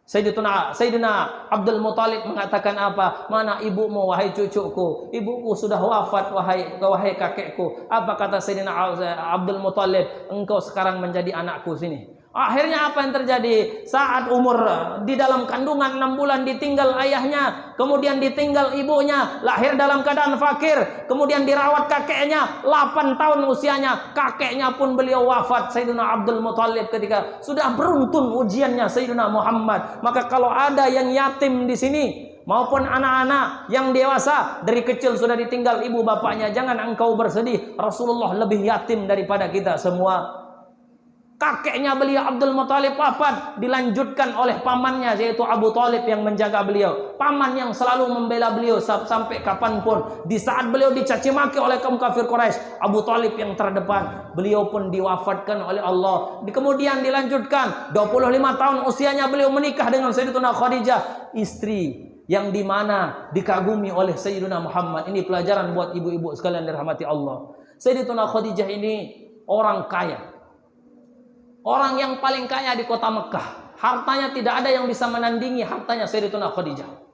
Sayyidina Abdul Muthalib mengatakan apa? Mana ibumu wahai cucuku? Ibuku sudah wafat wahai kakekku. Apa kata Sayyidina Abdul Muthalib? Engkau sekarang menjadi anakku sini. Akhirnya apa yang terjadi? Saat umur di dalam kandungan 6 bulan ditinggal ayahnya, kemudian ditinggal ibunya, lahir dalam keadaan fakir, kemudian dirawat kakeknya 8 tahun usianya, kakeknya pun beliau wafat. Sayyidina Abdul Muthalib ketika sudah beruntun ujiannya Sayyidina Muhammad. Maka kalau ada yang yatim di sini maupun anak-anak yang dewasa dari kecil sudah ditinggal ibu bapaknya, jangan engkau bersedih. Rasulullah lebih yatim daripada kita semua. Kakeknya beliau Abdul Muthalib wafat, dilanjutkan oleh pamannya yaitu Abu Thalib yang menjaga beliau. Paman yang selalu membela beliau sampai kapanpun. Di saat beliau dicaci maki oleh kaum kafir Quraisy, Abu Thalib yang terdepan. Beliau pun diwafatkan oleh Allah. Kemudian dilanjutkan 25 tahun usianya beliau menikah dengan Sayyidatuna Khadijah, istri yang dimana dikagumi oleh Sayyidina Muhammad. Ini pelajaran buat ibu-ibu sekalian dirahmati Allah. Sayyidatuna Khadijah ini orang kaya. Orang yang paling kaya di kota Mekah. Hartanya tidak ada yang bisa menandingi hartanya Sayyidatuna Khadijah.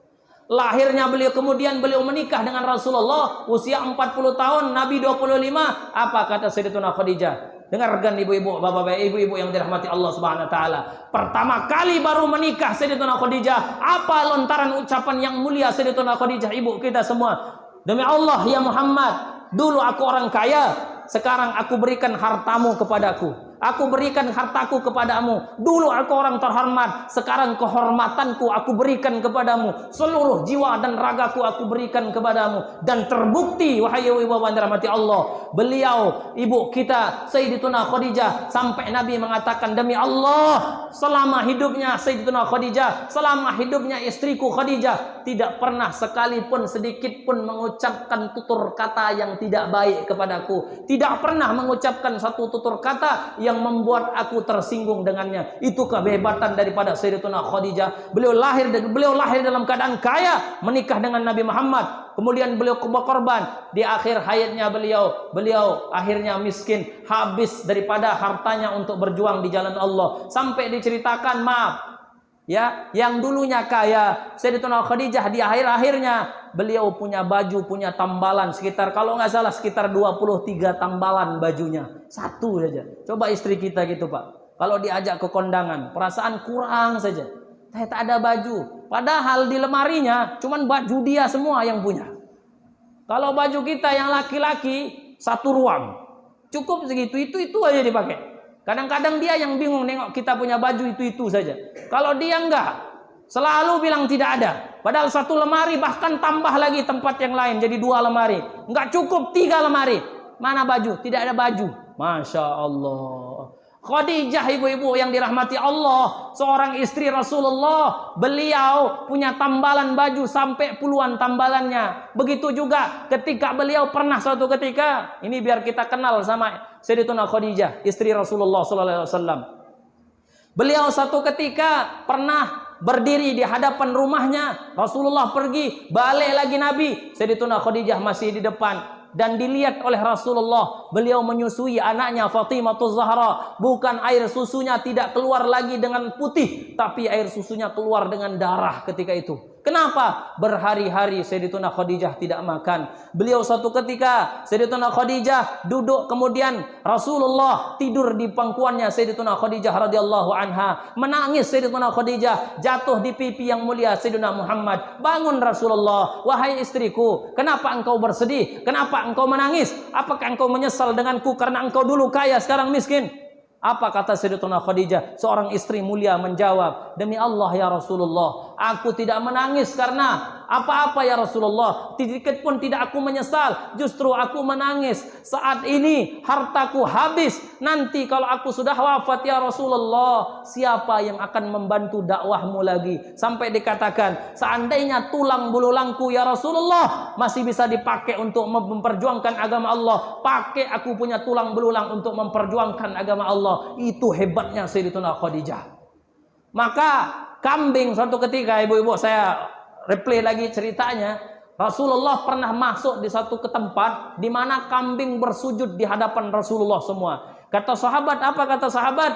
Lahirnya beliau, kemudian beliau menikah dengan Rasulullah usia 40 tahun, Nabi 25. Apa kata Sayyidatuna Khadijah? Dengarkan ibu-ibu, bapak-bapak, ibu-ibu yang dirahmati Allah Subhanahu wa taala. Pertama kali baru menikah Sayyidatuna Khadijah, apa lontaran ucapan yang mulia Sayyidatuna Khadijah, ibu kita semua? Demi Allah ya Muhammad, dulu aku orang kaya, sekarang aku berikan hartamu kepadaku. Aku berikan hartaku kepadamu. Dulu aku orang terhormat, sekarang kehormatanku aku berikan kepadamu. Seluruh jiwa dan ragaku aku berikan kepadamu. Dan terbukti, wahai ibu bapak yang dirahmati Allah, beliau, ibu kita Sayyidatuna Khadijah, sampai Nabi mengatakan, demi Allah, selama hidupnya Sayyidatuna Khadijah, selama hidupnya istriku Khadijah, tidak pernah sekalipun sedikit pun mengucapkan tutur kata yang tidak baik kepadaku. Tidak pernah mengucapkan satu tutur kata yang membuat aku tersinggung dengannya. Itu kehebatan daripada Sayyidatuna Khadijah. Beliau lahir dalam keadaan kaya, menikah dengan Nabi Muhammad. Kemudian beliau berkorban. Di akhir hayatnya beliau akhirnya miskin, habis daripada hartanya untuk berjuang di jalan Allah. Sampai diceritakan, maaf ya, yang dulunya kaya Sayyidatuna Khadijah, di akhir-akhirnya beliau punya baju, punya tambalan sekitar, kalau nggak salah sekitar 23 tambalan bajunya. Satu saja. Coba istri kita gitu Pak, kalau diajak ke kondangan, perasaan kurang saja, saya tak ada baju, padahal di lemarinya cuman baju dia semua yang punya. Kalau baju kita yang laki-laki satu ruang, cukup segitu, itu aja dipakai. Kadang-kadang dia yang bingung nengok kita punya baju itu saja. Kalau dia enggak, selalu bilang tidak ada. Padahal satu lemari, bahkan tambah lagi tempat yang lain, jadi 2 lemari. Enggak cukup 3 lemari. Mana baju? Tidak ada baju. Masya Allah. Khadijah, ibu-ibu yang dirahmati Allah, seorang istri Rasulullah, beliau punya tambalan baju sampai puluhan tambalannya. Begitu juga ketika beliau pernah suatu ketika, ini biar kita kenal sama Sayyidatuna Khadijah, istri Rasulullah SAW. Beliau satu ketika pernah berdiri di hadapan rumahnya, Rasulullah pergi, balik lagi Nabi, Sayyidatuna Khadijah masih di depan. Dan dilihat oleh Rasulullah, beliau menyusui anaknya Fatimah Zahra. Bukan air susunya tidak keluar lagi dengan putih, tapi air susunya keluar dengan darah ketika itu. Kenapa? Berhari-hari Sayyidatuna Khadijah tidak makan. Beliau suatu ketika, Sayyidatuna Khadijah duduk, kemudian Rasulullah tidur di pangkuannya Sayyidatuna Khadijah radhiyallahu anha. Menangis Sayyidatuna Khadijah, jatuh di pipi yang mulia Sayyidina Muhammad. Bangun Rasulullah, wahai istriku, kenapa engkau bersedih? Kenapa engkau menangis? Apakah engkau menyesal denganku karena engkau dulu kaya sekarang miskin? Apa kata Sayyidatuna Khadijah, seorang istri mulia, menjawab, demi Allah ya Rasulullah, aku tidak menangis karena apa-apa ya Rasulullah, sedikit pun tidak aku menyesal, justru aku menangis saat ini hartaku habis. Nanti kalau aku sudah wafat ya Rasulullah, siapa yang akan membantu dakwahmu lagi? Sampai dikatakan, seandainya tulang belulangku ya Rasulullah masih bisa dipakai untuk memperjuangkan agama Allah, pakai aku punya tulang belulang untuk memperjuangkan agama Allah. Itu hebatnya Sayyidatuna Khadijah. Maka kambing suatu ketika, ibu-ibu, saya replay lagi ceritanya. Rasulullah pernah masuk di satu tempat di mana kambing bersujud di hadapan Rasulullah semua. Kata sahabat, apa kata sahabat?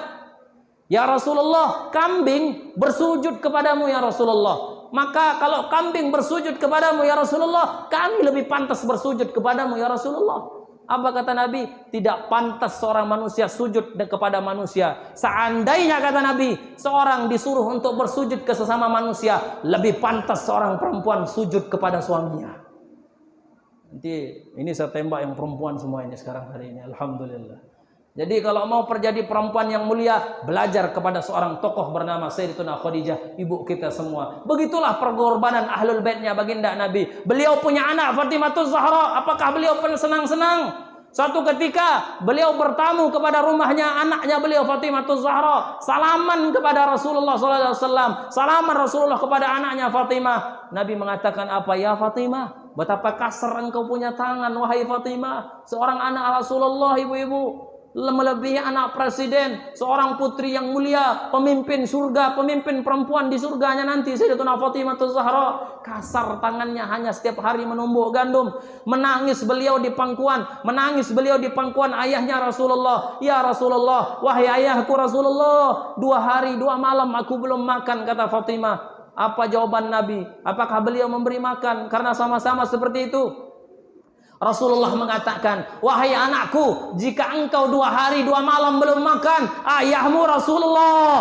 Ya Rasulullah, kambing bersujud kepadamu ya Rasulullah. Maka kalau kambing bersujud kepadamu ya Rasulullah, kami lebih pantas bersujud kepadamu ya Rasulullah. Apa kata Nabi? Tidak pantas seorang manusia sujud kepada manusia. Seandainya, kata Nabi, seorang disuruh untuk bersujud ke sesama manusia, lebih pantas seorang perempuan sujud kepada suaminya. Nanti ini saya tembak yang perempuan semua ini sekarang hari ini, alhamdulillah. Jadi kalau mau menjadi perempuan yang mulia, belajar kepada seorang tokoh bernama Sayyidatuna Khadijah, ibu kita semua. Begitulah pengorbanan ahlul baitnya baginda Nabi. Beliau punya anak Fatimah Zahra. Apakah beliau pun senang-senang? Suatu ketika beliau bertamu kepada rumahnya anaknya beliau Fatimah Zahra. Salaman kepada Rasulullah SAW. Salaman Rasulullah kepada anaknya Fatimah. Nabi mengatakan apa? Ya Fatimah, betapa kasar engkau punya tangan wahai Fatimah. Seorang anak Rasulullah, ibu-ibu. melebihi anak presiden, seorang putri yang mulia, pemimpin surga, pemimpin perempuan di surganya nanti, Sayyidatuna Fatimah Zahra. Kasar tangannya hanya setiap hari menumbuk gandum. Menangis beliau di pangkuan, ayahnya Rasulullah. Ya Rasulullah, wahai ayahku Rasulullah, 2 hari 2 malam aku belum makan, kata Fatimah. Apa jawaban Nabi? Apakah beliau memberi makan? Karena sama-sama seperti itu. Rasulullah mengatakan, wahai anakku, jika engkau 2 hari 2 malam belum makan, ayahmu Rasulullah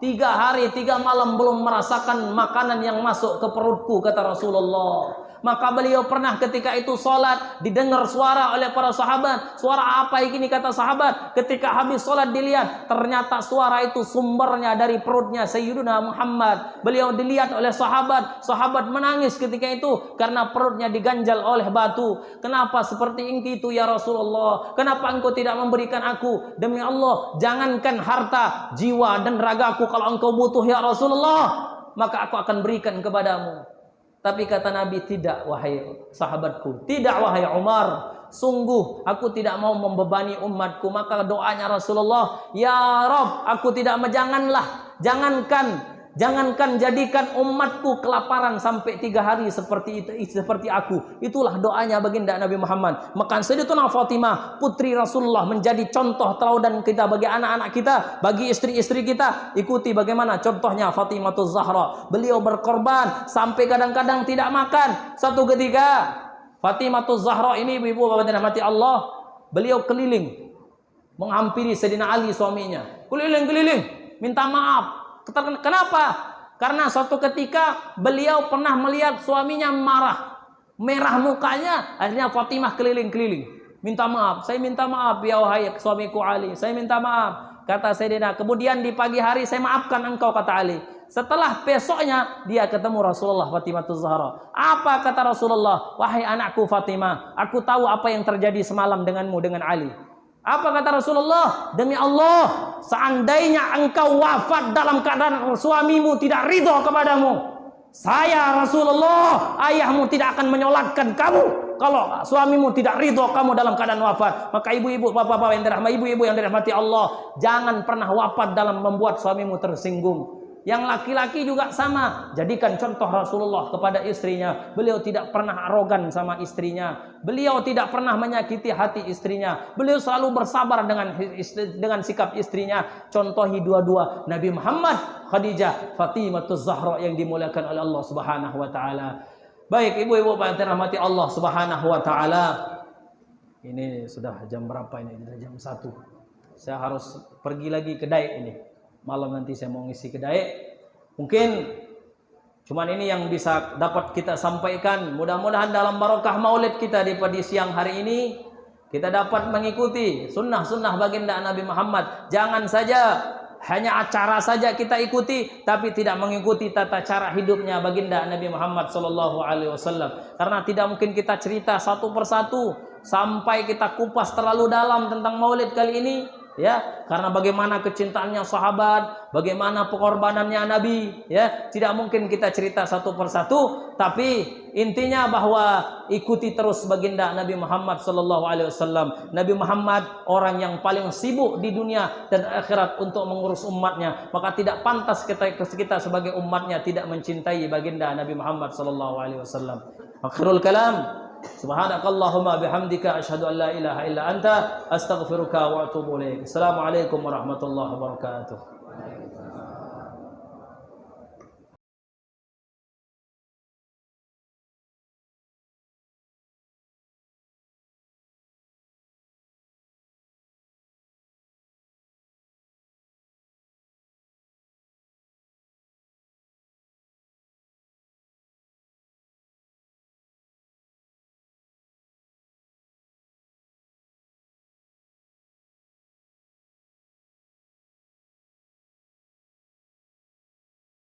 3 hari 3 malam belum merasakan makanan yang masuk ke perutku, kata Rasulullah. Maka beliau pernah ketika itu sholat, didengar suara oleh para sahabat. Suara apa ini, kata sahabat. Ketika habis sholat dilihat, ternyata suara itu sumbernya dari perutnya Sayyiduna Muhammad. Beliau dilihat oleh sahabat. Sahabat menangis ketika itu karena perutnya diganjal oleh batu. Kenapa seperti itu ya Rasulullah? Kenapa engkau tidak memberikan aku? Demi Allah, jangankan harta, jiwa dan ragaku, kalau engkau butuh ya Rasulullah, maka aku akan berikan kepadamu. Tapi kata Nabi, tidak wahai sahabatku, tidak wahai Umar, sungguh aku tidak mau membebani umatku. Maka doanya Rasulullah, ya Rabb, aku tidak jangankan jadikan umatku kelaparan sampai 3 hari seperti aku. Itulah doanya baginda Nabi Muhammad. Maka Sayyidatuna Fatimah, putri Rasulullah, menjadi contoh teladan kita bagi anak-anak kita, bagi istri-istri kita. Ikuti bagaimana contohnya Fatimah Zahra. Beliau berkorban sampai kadang-kadang tidak makan. Satu ketika Fatimah Zahra ini, ibu-ibu bapak dan rahmati Allah, beliau keliling menghampiri Sayyidina Ali suaminya. Keliling-keliling minta maaf. Kenapa? Karena suatu ketika beliau pernah melihat suaminya merah mukanya. Akhirnya Fatimah keliling-keliling minta maaf. Saya minta maaf ya wahai suamiku Ali, saya minta maaf, kata Sayyidina. Kemudian di pagi hari, saya maafkan engkau, kata Ali. Setelah besoknya dia ketemu Rasulullah, Fatimah Zahra. Apa kata Rasulullah? Wahai anakku Fatimah, aku tahu apa yang terjadi semalam denganmu dengan Ali. Apa kata Rasulullah? Demi Allah, seandainya engkau wafat dalam keadaan suamimu tidak ridho kepadamu, saya Rasulullah, ayahmu tidak akan menyolatkan kamu kalau suamimu tidak ridho kamu dalam keadaan wafat. Maka ibu-ibu, bapak-bapak yang dirahmati, ibu-ibu yang dirahmati Allah, jangan pernah wafat dalam membuat suamimu tersinggung. Yang laki-laki juga sama. Jadikan contoh Rasulullah kepada istrinya. Beliau tidak pernah arogan sama istrinya. Beliau tidak pernah menyakiti hati istrinya. Beliau selalu bersabar dengan sikap istrinya. Contohi dua-dua Nabi Muhammad, Khadijah, Fatimah Zahra yang dimuliakan oleh Allah Subhanahu wa taala. Baik, ibu-ibu yang dirahmati Allah Subhanahu wa taala. Ini sudah jam berapa ini? Sudah jam 1. Saya harus pergi lagi ke Daik ini. Malam nanti saya mau ngisi kedai. Mungkin cuman ini yang bisa dapat kita sampaikan. Mudah-mudahan dalam barokah maulid kita di siang hari ini, kita dapat mengikuti sunnah-sunnah baginda Nabi Muhammad. Jangan saja hanya acara saja kita ikuti, tapi tidak mengikuti tata cara hidupnya baginda Nabi Muhammad SAW. Karena tidak mungkin kita cerita satu persatu sampai kita kupas terlalu dalam tentang maulid kali ini. Ya, karena bagaimana kecintaannya sahabat, bagaimana pengorbanannya Nabi, ya, tidak mungkin kita cerita satu persatu, tapi intinya bahwa ikuti terus baginda Nabi Muhammad SAW. Nabi Muhammad orang yang paling sibuk di dunia dan akhirat untuk mengurus umatnya, maka tidak pantas kita sebagai umatnya tidak mencintai baginda Nabi Muhammad SAW. Akhirul kalam. Subhanakallahumma bihamdika asyhadu an la ilaha illa anta astaghfiruka wa atubu ilaik. Assalamualaikum warahmatullahi wabarakatuh.